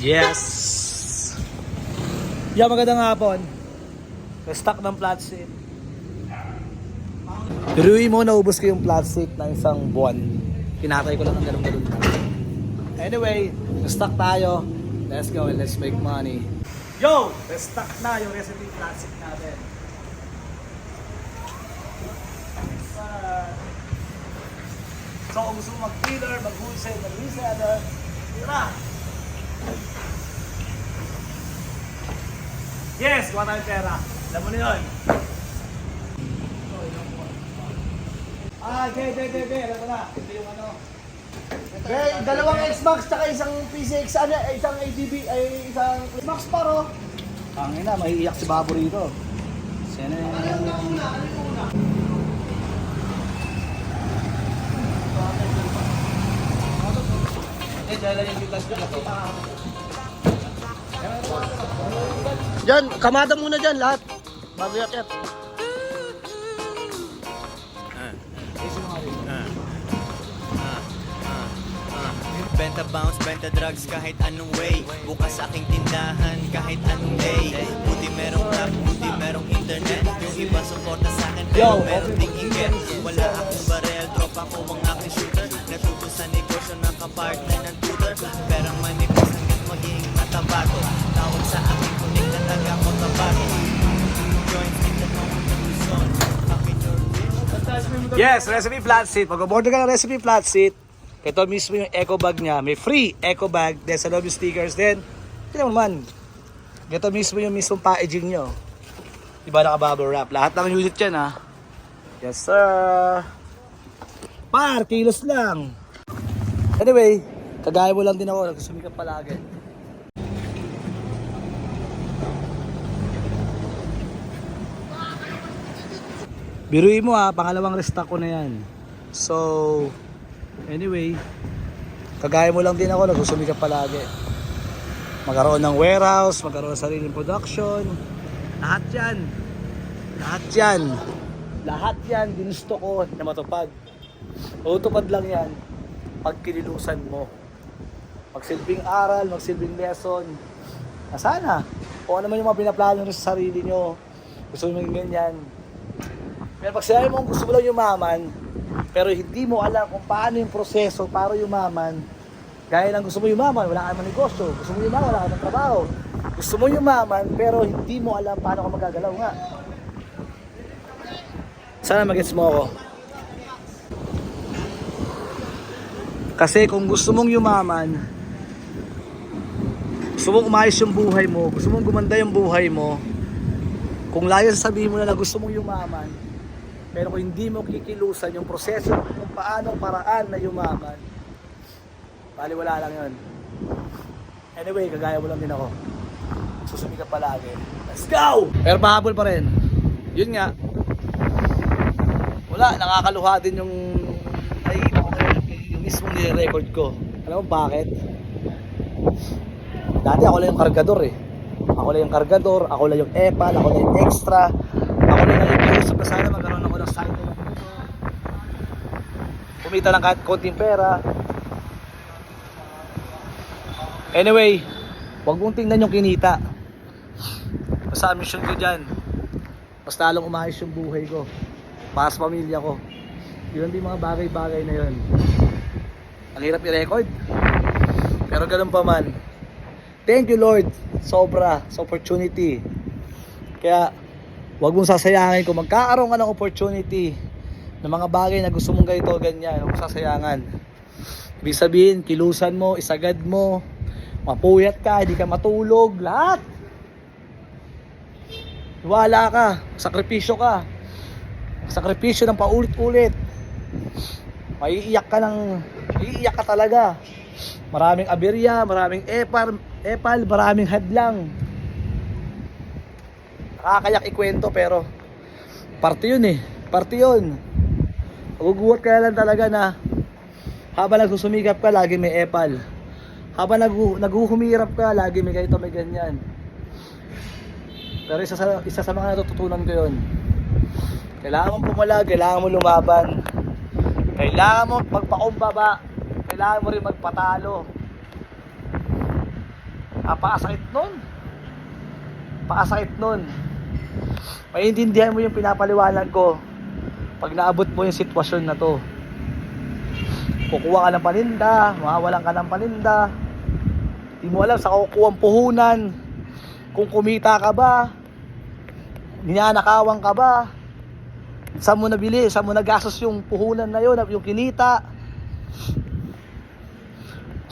Yes! Yo, magandang hapon. Stock ng flat seat. Piruin mo, naubos ko yung flat seat ng isang buwan. Pinatay ko lang ng ganun-ganun lang. Anyway, stock tayo. Let's go and let's make money. Yo! Stock na yung recipe flat seat natin. So kung gusto mo mag-dealer, mag-wholesale, mag-reseller, tira! Yes! Kuha tayong pera. Alam mo na yun. Okay. Alam mo na. Ito yung ano. Dalawang X-Max tsaka isang PCX, isang ADB, ay isang X-Max Paro. Ang ina, maiiyak si Babo rito. Sino yun? Diyan, kamada muna dyan lahat. Bago yakit. Benta bounce, benta drugs kahit anong way. Bukas aking tindahan kahit anong day. Buti merong rap, buti merong internet. Yung iba suporta sa akin pero meron ding inget. Wala akong barel, drop ako ang aking shooter. Natuto sa negosyo ng kapartner ng tutor. Perang manipis hanggang maging matabato. Tawag sa akin kunik na taga ko tabato. Join in the moment of the sun. Fucking your wish. Yes, recipe flat seat. Pag order ka ng recipe flat seat, ito mismo yung eco bag niya. May free eco bag. Then sa lobby stickers din. Tignan mo naman. Ito mismo yung mismong packaging nyo. Diba naka-bubble wrap. Lahat ng unit yan ha. Yes sir. Par, kilos lang. Anyway, kagaya mo lang din ako. Nagsusumikap palagi. Biruin mo ha. Pangalawang restock ko na yan. So, anyway, kagaya mo lang din ako, nagsusumikap palagi. Magkaroon ng warehouse, magkaroon ng sariling production. Lahat yan, ginusto ko na matupad. Tutupad lang yan pag kinilusan mo. Magsilbing aral, magsilbing lesson. Na sana, kung ano man yung mga pinaplano nyo sa sarili nyo, gusto nyo maging ganyan. Pero pag sinabi mo gusto mo lang yumaman, pero hindi mo alam kung paano yung proseso para yumaman. Gaya lang gusto mo yumaman, wala kang negosyo. Gusto mo yumaman, wala kang trabaho. Gusto mo yumaman, pero hindi mo alam paano ka magagalaw nga. Sana mag-gets mo ako. Kasi kung gusto mong yumaman, gusto mong umayos yung buhay mo, gusto mong gumanda yung buhay mo, kung layo sasabihin mo na gusto mong yumaman, pero kung hindi mo kikilusan yung proseso kung paano paraan na yumaman, baliwala lang yun. Anyway, kagaya mo lang din ako. Susumikap palagi. Let's go! Pero pahabol pa rin. Yun nga. Wala, nakakaluha din yung nakikita ko yung mismong nire-record ko. Alam mo bakit? Dati ako lang yung kargador eh. Ako lang yung kargador, ako lang yung epal, ako lang yung extra. Ako lang yung iusap na sana magkaroon ako ng side na dito. Kumita lang kahit konting pera. Anyway, wag mong tingnan yung kinita. Basta mission ko dyan, mas lalong umayos yung buhay ko para sa pamilya ko. Yun din mga bagay-bagay na yun. Ang hirap i-record, pero ganun pa man. Thank you Lord, sobra sa opportunity. Kaya wag mong sasayangin kung magkakaroon ka ng opportunity ng mga bagay na gusto mong ganito, ganyan. Huwag mong sasayangan. Ibig sabihin, kilusan mo, isagad mo, mapuyat ka, hindi ka matulog, lahat. Wala ka, sakripisyo ka. Sakripisyo ng paulit-ulit. Maiiyak ka talaga. Maraming aberya, maraming epal, maraming hadlang. Nakakayak ikwento pero parte yun eh. Parte yun. Magugulat ka lang talaga na habang nagsusumikap ka, lagi may epal. Habang naghuhumirap ka, lagi may ganito, may ganyan. Pero isa sa mga natututunan ko yun. Kailangan mong pumalag, kailangan mo lumaban. Kailangan mo magpakumbaba. Kailangan mo rin magpatalo. Napakasakit nun. Napakasakit nun. Maiintindihan mo yung pinapaliwanag ko pag naabot mo yung sitwasyon na to. Kukuha ka ng paninda, mawawalan ka ng paninda, di mo alam sa kukuha ang puhunan, kung kumita ka ba, ninanakawan ka ba, saan mo nabili, saan mo nagastos yung puhunan na yun, yung kinita.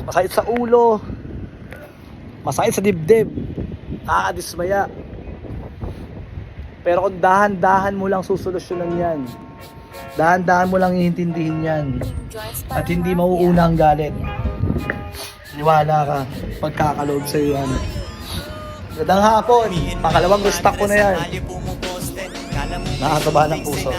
Masakit sa ulo, masakit sa dibdib, nakakadismaya. Pero kung dahan-dahan mo lang susolusyonan yan, dahan-dahan mo lang iintindihin yan, at hindi mauuna ang galit, niwala ka, pagkakaloob sa iyo yan. Gandang hapon, pangalawang stock ko na yan. Nakakataba ng puso.